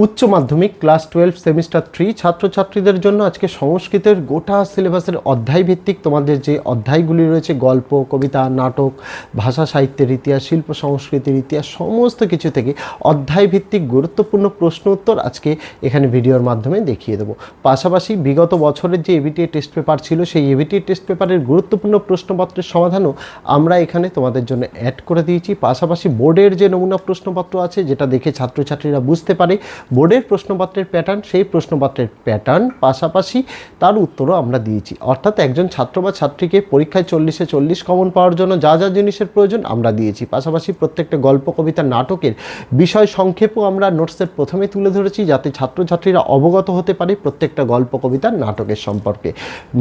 উচ্চ মাধ্যমিক class 12 semester 3 ছাত্রছাত্রীদের জন্য আজকে সংস্কৃতের গোটা সিলেবাসের অধ্যায় ভিত্তিক তোমাদের যে অধ্যায়গুলি রয়েছে গল্প, কবিতা, নাটক, ভাষা সাহিত্যের ইতিহাস, শিল্প সংস্কৃতির ইতিহাস সমস্ত কিছু থেকে অধ্যায় ভিত্তিক গুরুত্বপূর্ণ প্রশ্ন উত্তর আজকে এখানে ভিডিওর মাধ্যমে দেখিয়ে দেবো। পাশাপাশি বিগত বছরের যে এবিটিএ টেস্ট পেপার ছিল সেই এবিটিএ টেস্ট পেপারের গুরুত্বপূর্ণ প্রশ্নপত্রের সমাধানও আমরা এখানে তোমাদের জন্য অ্যাড করে দিয়েছি। পাশাপাশি বোর্ডের যে নমুনা প্রশ্নপত্র আছে যেটা দেখে ছাত্রছাত্রীরা বুঝতে পারে বোর্ডের প্রশ্নপত্রের প্যাটার্ন, সেই প্রশ্নপত্রের প্যাটার্ন পাশাপাশি তার উত্তরও আমরা দিয়েছি। অর্থাৎ একজন ছাত্র বা ছাত্রীকে পরীক্ষায় 40-এ 40 কমন পাওয়ার জন্য যা যা জিনিসের প্রয়োজন আমরা দিয়েছি। পাশাপাশি প্রত্যেকটা গল্প, কবিতা, নাটকের বিষয় সংক্ষেপও আমরা নোটসের প্রথমে তুলে ধরেছি যাতে ছাত্রছাত্রীরা অবগত হতে পারে প্রত্যেকটা গল্প, কবিতা, নাটকের সম্পর্কে।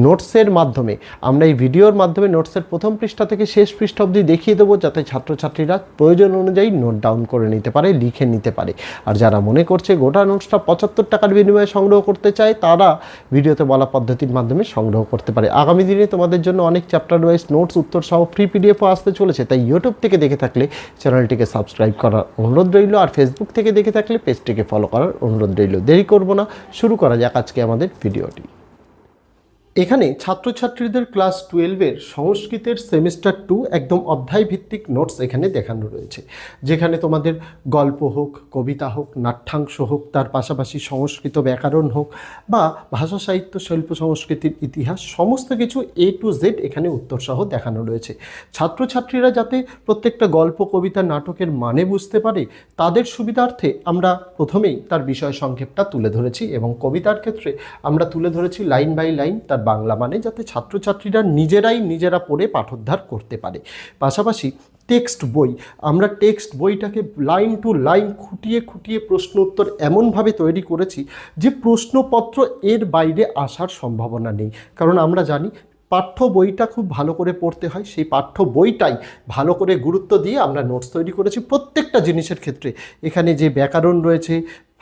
নোটসের মাধ্যমে আমরা এই ভিডিওর মাধ্যমে নোটসের প্রথম পৃষ্ঠা থেকে শেষ পৃষ্ঠা অবধি দেখিয়ে দেবো যাতে ছাত্রছাত্রীরা প্রয়োজন অনুযায়ী নোট ডাউন করে নিতে পারে, লিখে নিতে পারে। আর যারা মনে করছে গোটা নোটসটা 75 টাকার বিনিময়ে সংগ্রহ করতে চায় তারা ভিডিওতে বলা পদ্ধতির মাধ্যমে সংগ্রহ করতে পারে। আগামী দিনে তোমাদের জন্য অনেক চ্যাপ্টার ওয়াইজ নোটস উত্তর সহ ফ্রি পিডিএফও আসতে চলেছে, তাই ইউটিউব থেকে দেখে থাকলে চ্যানেলটিকে সাবস্ক্রাইব করার অনুরোধ রইল, আর ফেসবুক থেকে দেখে থাকলে পেজটিকে ফলো করার অনুরোধ রইল। দেরি করব না, শুরু করা যাক আজকে আমাদের ভিডিওটি। এখানে ছাত্রছাত্রীদের ক্লাস 12-এর সংস্কৃতের সেমিস্টার 2 একদম অধ্যায় ভিত্তিক নোটস এখানে দেখানো রয়েছে, যেখানে তোমাদের গল্প হোক, কবিতা হোক, নাট্যাংশ হোক, তার পাশাপাশি সংস্কৃত ব্যাকরণ হোক বা ভাষা সাহিত্য, শিল্প সংস্কৃতির ইতিহাস সমস্ত কিছু A to Z এখানে উত্তরসহ দেখানো রয়েছে। ছাত্রছাত্রীরা যাতে প্রত্যেকটা গল্প, কবিতা, নাটকের মানে বুঝতে পারে তাদের সুবিধার্থে আমরা প্রথমেই তার বিষয় সংক্ষেপটা তুলে ধরেছি এবং কবিতার ক্ষেত্রে আমরা তুলে ধরেছি লাইন বাই লাইন তার বাংলা মানে, যাতে ছাত্রছাত্রীরা নিজেরা পড়ে পাঠোদ্ধার করতে পারে। পাশাপাশি টেক্সট বই, আমরা টেক্সট বইটাকে লাইন টু লাইন খুঁটিয়ে খুঁটিয়ে প্রশ্ন উত্তর এমনভাবে তৈরি করেছি যে প্রশ্নপত্র এর বাইরে আসার সম্ভাবনা নেই। কারণ আমরা জানি পাঠ্য বইটা খুব ভালো করে পড়তে হয়, সেই পাঠ্য বইটাই ভালো করে গুরুত্ব দিয়ে আমরা নোটস তৈরি করেছি প্রত্যেকটা জিনিসের ক্ষেত্রে। এখানে যে ব্যাকরণ রয়েছে,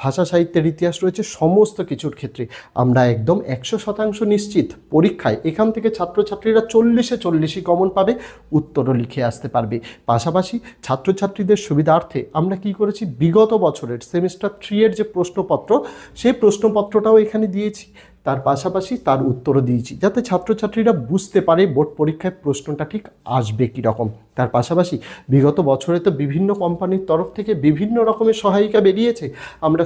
ভাষা সাহিত্যের ইতিহাস রয়েছে, সমস্ত কিছুর ক্ষেত্রে আমরা একদম 100% নিশ্চিত পরীক্ষায় এখান থেকে ছাত্রছাত্রীরা 40-এ 40 কমন পাবে, উত্তরও লিখে আসতে পারবে। পাশাপাশি ছাত্রছাত্রীদের সুবিধার্থে আমরা কি করেছি, বিগত বছরের সেমিস্টার 3-এর যে প্রশ্নপত্র সেই প্রশ্নপত্রটাও এখানে দিয়েছি, তার পাশাপাশি তার উত্তরও দিয়েছি যাতে ছাত্রছাত্রীরা বুঝতে পারে বোর্ড পরীক্ষায় প্রশ্নটা ঠিক আসবে কীরকম। তার পাশাপাশি বিগত বছরে তো বিভিন্ন কোম্পানির তরফ থেকে বিভিন্ন রকমের সহায়িকা বেরিয়েছে, আমরা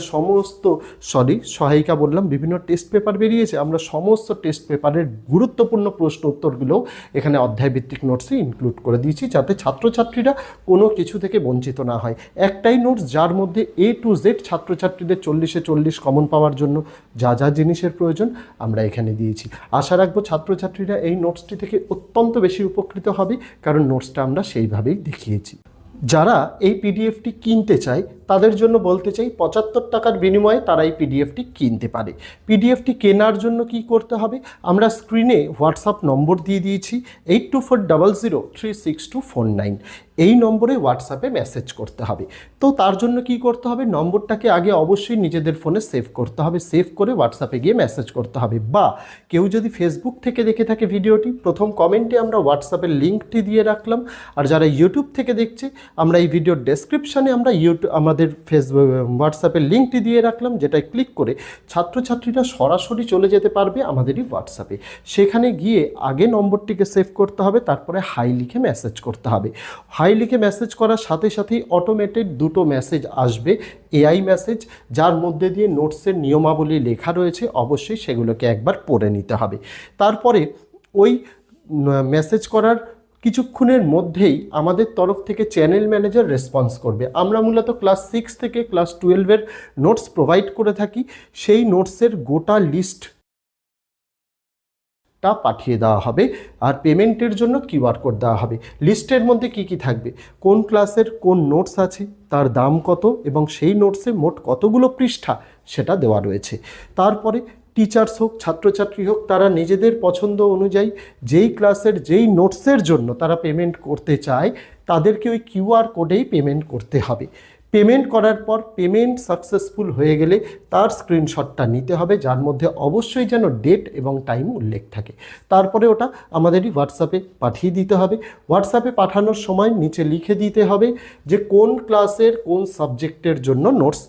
সহায়িকা বললাম, বিভিন্ন টেস্ট পেপার বেরিয়েছে, আমরা সমস্ত টেস্ট পেপারের গুরুত্বপূর্ণ প্রশ্ন উত্তরগুলোও এখানে অধ্যায়ভিত্তিক নোটসে ইনক্লুড করে দিয়েছি যাতে ছাত্রছাত্রীরা কোনো কিছু থেকে বঞ্চিত না হয়। একটাই নোটস যার মধ্যে A to Z ছাত্রছাত্রীদের 40-এ 40 কমন পাওয়ার জন্য যা যা জিনিসের প্রয়োজন আমরা এখানে দিয়েছি। আশা রাখবো ছাত্রছাত্রীরা এই নোটসটি থেকে অত্যন্ত বেশি উপকৃত হবে, কারণ নোটসটা আমরা সেইভাবেই দেখিয়েছি। যারা এই পিডিএফটি কিনতে চায় তাদের জন্য বলতে চাই 75 টাকার বিনিময়ে তারা এই পিডিএফটি কিনতে পারে। পিডিএফটি কেনার জন্য কি করতে হবে, আমরা স্ক্রিনে হোয়াটসঅ্যাপ নম্বর দিয়ে দিয়েছি 8240036249, এই নম্বরে হোয়াটসঅ্যাপে মেসেজ করতে হবে। তো তার জন্য কি করতে হবে, নম্বরটাকে আগে অবশ্যই নিজেদের ফোনে সেভ করতে হবে, সেভ করে হোয়াটসঅ্যাপে গিয়ে মেসেজ করতে হবে। বা কেউ যদি ফেসবুক থেকে দেখে থাকে ভিডিওটি, প্রথম কমেন্টে আমরা হোয়াটসঅ্যাপের লিঙ্কটি দিয়ে রাখলাম, আর যারা ইউটিউব থেকে দেখছে আমরা এই ভিডিওর ডেসক্রিপশানে আমরা আমাদের হোয়াটসঅ্যাপের লিঙ্কটি দিয়ে রাখলাম, যেটায় ক্লিক করে ছাত্রছাত্রীরা সরাসরি চলে যেতে পারবে আমাদেরই হোয়াটসঅ্যাপে। সেখানে গিয়ে আগে নম্বরটিকে সেভ করতে হবে, তারপরে হাই লিখে মেসেজ করতে হবে। হাই লিখে মেসেজ করার সাথে সাথেই অটোমেটেড দুটো মেসেজ আসবে, এআই মেসেজ, যার মধ্যে দিয়ে নোটসের নিয়মাবলী লেখা রয়েছে, অবশ্যই সেগুলোকে একবার পড়ে নিতে হবে। তারপরে ওই মেসেজ করার কিছুক্ষণের মধ্যেই আমাদের তরফ থেকে চ্যানেল ম্যানেজার রেসপন্স করবে। আমরা মূলত ক্লাস 6 থেকে ক্লাস 12-এর নোটস প্রোভাইড করে থাকি, সেই নোটসের গোটা লিস্টটা পাঠিয়ে দেওয়া হবে, আর পেমেন্টের জন্য কিউআর কোড দেওয়া হবে। লিস্টের মধ্যে কি কি থাকবে, কোন ক্লাসের কোন নোটস আছে, তার দাম কত এবং সেই নোটসে মোট কতগুলো পৃষ্ঠা সেটা দেওয়া রয়েছে। তারপরে টিচার্স হোক, ছাত্রছাত্রী হোক, তারা নিজেদের পছন্দ অনুযায়ী যেই ক্লাসের যেই নোটসের জন্য তারা পেমেন্ট করতে চায় তাদেরকে ওই কিউআর কোডেই পেমেন্ট করতে হবে। পেমেন্ট করার পর পেমেন্ট সাকসেসফুল হয়ে গেলে তার স্ক্রিনশটটা নিতে হবে, যার মধ্যে অবশ্যই যেন ডেট এবং টাইম উল্লেখ থাকে। তারপরে ওটা আমাদেরই হোয়াটসঅ্যাপে পাঠিয়ে দিতে হবে। হোয়াটসঅ্যাপে পাঠানোর সময় নিচে লিখে দিতে হবে যে কোন ক্লাসের কোন সাবজেক্টের জন্য নোটস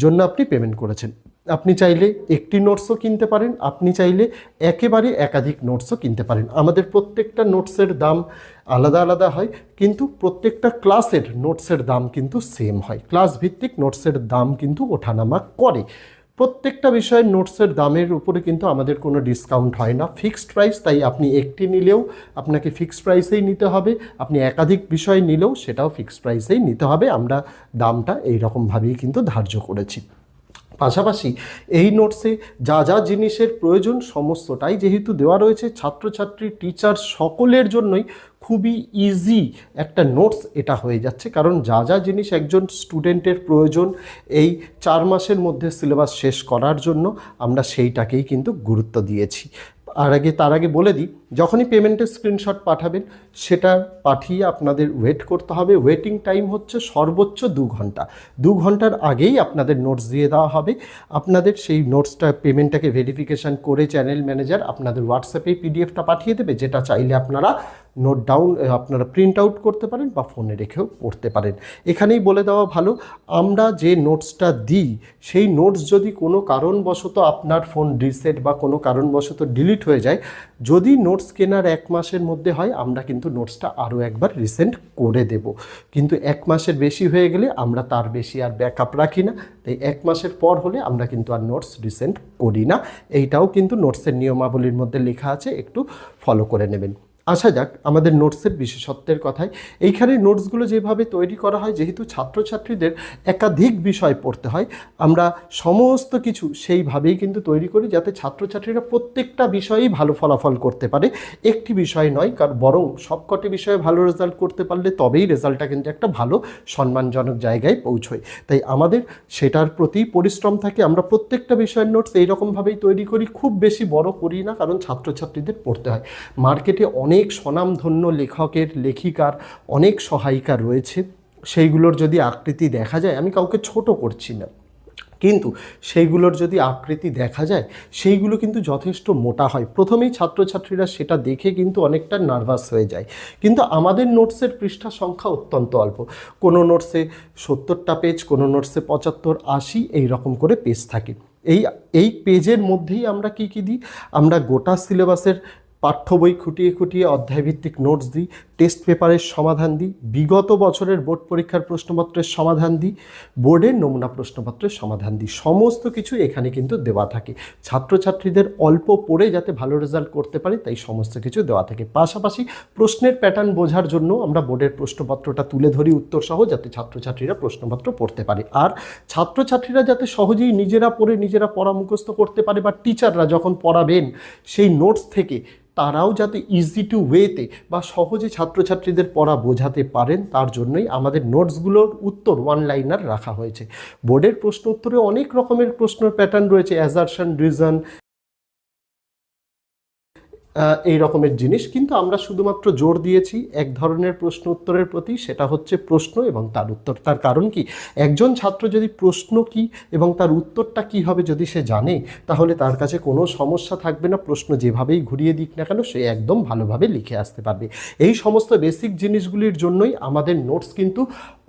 জন্য আপনি পেমেন্ট করেছেন। আপনি চাইলে একটি নোটসও কিনতে পারেন, আপনি চাইলে একেবারে একাধিক নোটসও কিনতে পারেন। আমাদের প্রত্যেকটা নোটসের দাম আলাদা আলাদা হয়, কিন্তু প্রত্যেকটা ক্লাসের নোটসের দাম কিন্তু সেম হয়। ক্লাস ভিত্তিক নোটসের দাম কিন্তু ওঠানামা করে। প্রত্যেকটা বিষয়ের নোটসের দামের উপরে কিন্তু আমাদের কোনো ডিসকাউন্ট হয় না, ফিক্সড প্রাইস। তাই আপনি একটি নিলেও আপনাকে ফিক্সড প্রাইসেই নিতে হবে, আপনি একাধিক বিষয় নিলেও সেটাও ফিক্সড প্রাইসেই নিতে হবে। আমরা দামটা এই রকমভাবেই কিন্তু ধার্য করেছি। পাশাপাশি এই নোটসে যা যা জিনিসের প্রয়োজন সমস্তটাই যেহেতু দেওয়া রয়েছে, ছাত্রছাত্রী টিচার সকলের জন্যই খুবই ইজি একটা নোটস এটা হয়ে যাচ্ছে। কারণ যা যা জিনিস একজন স্টুডেন্টের প্রয়োজন এই 4 মাসের মধ্যে সিলেবাস শেষ করার জন্য, আমরা সেইটাকেই কিন্তু গুরুত্ব দিয়েছি। তার আগে বলে দিই, যখনই পেমেন্টের স্ক্রিনশট পাঠাবেন সেটা পাঠিয়ে আপনাদের ওয়েট করতে হবে। ওয়েটিং টাইম হচ্ছে সর্বোচ্চ 2 ঘন্টা। 2 ঘন্টার আগেই আপনাদের নোটস দিয়ে দেওয়া হবে। আপনাদের সেই নোটসটা পেমেন্টটাকে ভেরিফিকেশান করে চ্যানেল ম্যানেজার আপনাদের হোয়াটসঅ্যাপেই পিডিএফটা পাঠিয়ে দেবে, যেটা চাইলে আপনারা নোট ডাউন আপনারা প্রিন্ট আউট করতে পারেন বা ফোনে রেখেও পড়তে পারেন। এখানেই বলে দেওয়া ভালো, আমরা যে নোটসটা দিই সেই নোটস যদি কোনো কারণবশত আপনার ফোন রিসেট বা কোনো কারণবশত ডিলিট হয়ে যায়, যদি নোটস কেনার 1 মাসের মধ্যে হয়, আমরা কিন্তু নোটসটা আরও একবার রিসেন্ড করে দেব। কিন্তু 1 মাসের বেশি হয়ে গেলে আমরা তার বেশি আর ব্যাকআপ রাখি না। তাই 1 মাসের পর হলে আমরা কিন্তু আর নোটস রিসেন্ড করি না। এইটাও কিন্তু নোটসের নিয়মাবলীর মধ্যে লেখা আছে, একটু ফলো করে নেবেন। আসা যাক আমাদের নোটসের বিশেষত্বের কথায়। এইখানে নোটসগুলো যেভাবে তৈরি করা হয়, যেহেতু ছাত্রছাত্রীদের একাধিক বিষয় পড়তে হয়, আমরা সমস্ত কিছু সেইভাবেই কিন্তু তৈরি করি যাতে ছাত্রছাত্রীরা প্রত্যেকটা বিষয়েই ভালো ফলাফল করতে পারে। একটি বিষয় নয়, কারণ বরং সবকটি বিষয়ে ভালো রেজাল্ট করতে পারলে তবেই রেজাল্টটা কিন্তু একটা ভালো সম্মানজনক জায়গায় পৌঁছয়। তাই আমাদের সেটার প্রতি পরিশ্রম থাকে। আমরা প্রত্যেকটা বিষয়ের নোটস এইরকমভাবেই তৈরি করি, খুব বেশি বড় করি না, কারণ ছাত্রছাত্রীদের পড়তে হয়। মার্কেটে অনেক স্বনামধন্য লেখকের লেখিকার অনেক সহায়িকা রয়েছে, সেইগুলোর যদি আকৃতি দেখা যায়, আমি কাউকে ছোট করছি না, কিন্তু সেইগুলোর যদি আকৃতি দেখা যায় সেইগুলো কিন্তু যথেষ্ট মোটা হয়। প্রথমেই ছাত্রছাত্রীরা সেটা দেখে কিন্তু অনেকটা নার্ভাস হয়ে যায়। কিন্তু আমাদের নোটসের পৃষ্ঠা সংখ্যা অত্যন্ত অল্প। কোনো নোটসে 70টা পেজ, কোনো নোটসে 75, 80 এই রকম করে পেজ থাকে। এই পেজের মধ্যেই আমরা কি দিই, আমরা গোটা সিলেবাসের পাঠ্য বই খুঁটিয়ে খুঁটিয়ে অধ্যায়ভিত্তিক নোটস দিই, টেস্ট পেপারের সমাধান দিই, বিগত বছরের বোর্ড পরীক্ষার প্রশ্নপত্রের সমাধান দিই, বোর্ডের নমুনা প্রশ্নপত্রের সমাধান দিই। সমস্ত কিছু এখানে কিন্তু দেওয়া থাকে। ছাত্রছাত্রীদের অল্প পড়ে যাতে ভালো রেজাল্ট করতে পারে তাই সমস্ত কিছু দেওয়া থাকে। পাশাপাশি প্রশ্নের প্যাটার্ন বোঝার জন্য আমরা বোর্ডের প্রশ্নপত্রটা তুলে ধরি উত্তর সহ, যাতে ছাত্রছাত্রীরা প্রশ্নপত্র পড়তে পারে। আর ছাত্রছাত্রীরা যাতে সহজেই নিজেরা পড়ে নিজেরা পড়া মুখস্থ করতে পারে, বা টিচাররা যখন পড়াবেন সেই নোটস থেকে তারাও যাতে ইজি টু ওয়েতে বা সহজে ছাত্রছাত্রীদের পড়া বোঝাতে পারেন, তার জন্যই আমাদের নোটসগুলোর উত্তর 1 লাইনার রাখা হয়েছে। বোর্ডের প্রশ্ন উত্তরে অনেক রকমের প্রশ্নের প্যাটার্ন রয়েছে, অ্যাজারশন, রিজন, এই রকমের জিনিস, কিন্তু আমরা শুধুমাত্র জোর দিয়েছি এক ধরনের প্রশ্ন উত্তরের প্রতি, সেটা হচ্ছে প্রশ্ন এবং তার উত্তর। তার কারণ কি, একজন ছাত্র যদি প্রশ্ন কি এবং তার উত্তরটা কি হবে যদি সে জানে, তাহলে তার কাছে কোনো সমস্যা থাকবে না। প্রশ্ন যেভাবেই ঘুরিয়ে দিক না কেন সে একদম ভালোভাবে লিখে আসতে পারবে। এই সমস্ত বেসিক জিনিসগুলির জন্যই আমাদের নোটস কিন্তু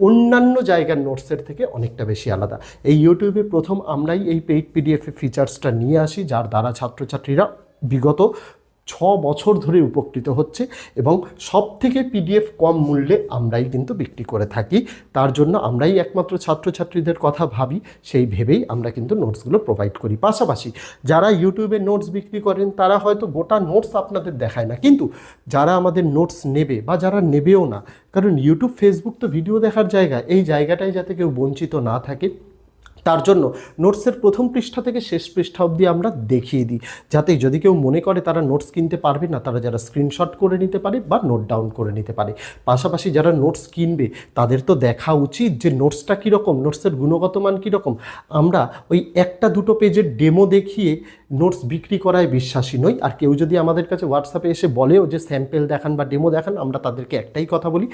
অন্যান্য জায়গার নোটসের থেকে অনেকটা বেশি আলাদা। এই ইউটিউবে প্রথম আমরাই এই পেইড পিডিএফ ফিচার্সটা নিয়ে আসি, যার দ্বারা ছাত্রছাত্রীরা বিগত 6 বছর ধরে উপকৃত হচ্ছে, এবং সব থেকে পিডিএফ কম মূল্যে আমরাই কিন্তু বিক্রি করে থাকি। তার জন্য আমরাই একমাত্র ছাত্রছাত্রীদের কথা ভাবি, সেই ভেবেই আমরা কিন্তু নোটসগুলো প্রোভাইড করি। পাশাপাশি যারা ইউটিউবে নোটস বিক্রি করেন তারা হয়তো গোটা নোটস আপনাদের দেখায় না, কিন্তু যারা আমাদের নোটস নেবে বা যারা নেবেও না, কারণ ইউটিউব ফেসবুক তো ভিডিও দেখার জায়গা, এই জায়গাটায় যাতে কেউ বঞ্চিত না থাকে, তার জন্য নোটসের প্রথম পৃষ্ঠা থেকে শেষ পৃষ্ঠা অবধি আমরা দেখিয়ে দিই, যাতে যদি কেউ মনে করে তারা নোটস কিনতে পারবে না, তারা যারা স্ক্রিনশট করে নিতে পারে বা নোট ডাউন করে নিতে পারে। পাশাপাশি যারা নোটস কিনবে তাদের তো দেখা উচিত যে নোটসটা কীরকম, নোটসের গুণগত মান কীরকম। আমরা ওই 1-2 পেজের ডেমো দেখিয়ে নোটস বিক্রি করায় বিশ্বাসী নই। আর কেউ যদি আমাদের কাছে হোয়াটসঅ্যাপে এসে বলেও যে স্যাম্পেল দেখান বা ডেমো দেখান, আমরা তাদেরকে একটাই কথা বলি,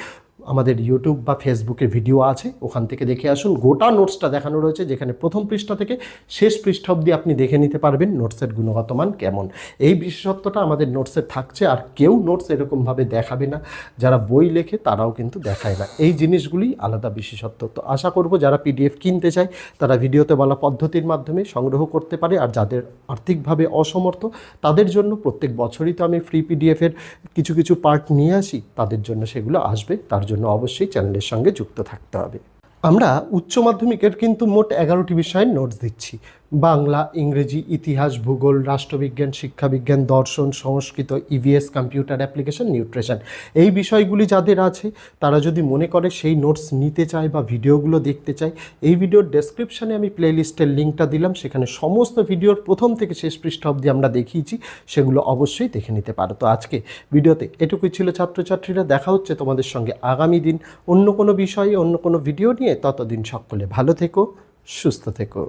আমাদের ইউটিউব বা ফেসবুকের ভিডিও আছে, ওখান থেকে দেখে আসুন। গোটা নোটসটা দেখানো রয়েছে, যেখানে প্রথম পৃষ্ঠা থেকে শেষ পৃষ্ঠা অবধি আপনি দেখে নিতে পারবেন নোটসের গুণগত মান কেমন। এই বিশেষত্বটা আমাদের নোটসে থাকছে, আর কেউ নোটস এরকমভাবে দেখাবে না। যারা বই লেখে তারাও কিন্তু দেখায় না, এই জিনিসগুলি আলাদা বিশেষত্ব। তো আশা করব যারা পিডিএফ কিনতে চায় তারা ভিডিওতে বলা পদ্ধতির মাধ্যমে সংগ্রহ করতে পারে। আর যাদের আর্থিকভাবে অসমর্থ তাদের জন্য প্রত্যেক বছরই তো আমি ফ্রি পিডিএফের কিছু কিছু পার্ট নিয়ে আসি, তাদের জন্য সেগুলো আসবে। তার জন্য অবশ্যই চ্যানেলের সঙ্গে যুক্ত থাকতে হবে। আমরা উচ্চ মাধ্যমিকের কিন্তু মোট 11টি বিষয়ের নোটস দিচ্ছি। বাংলা, ইংরেজি, ইতিহাস, ভূগোল, রাষ্ট্রবিজ্ঞান, শিক্ষাবিজ্ঞান, দর্শন, সংস্কৃত, ইভিএস, কম্পিউটার অ্যাপ্লিকেশন, নিউট্রিশন। এই বিষয়গুলি যাদের আছে তারা যদি মনে করে সেই নোটস নিতে চায় বা ভিডিওগুলো দেখতে চায়, এই ভিডিওর ডেসক্রিপশানে আমি প্লেলিস্টের লিঙ্কটা দিলাম, সেখানে সমস্ত ভিডিওর প্রথম থেকে শেষ পৃষ্ঠা অবধি আমরা দেখিয়েছি, সেগুলো অবশ্যই দেখে নিতে পারো। তো আজকে ভিডিওতে এটুকুই ছিল ছাত্রছাত্রীরা। দেখা হচ্ছে তোমাদের সঙ্গে আগামী দিন অন্য কোনো বিষয়ে, অন্য কোনো ভিডিও নিয়ে। ততদিন সকলে ভালো থেকো, সুস্থ থেকো।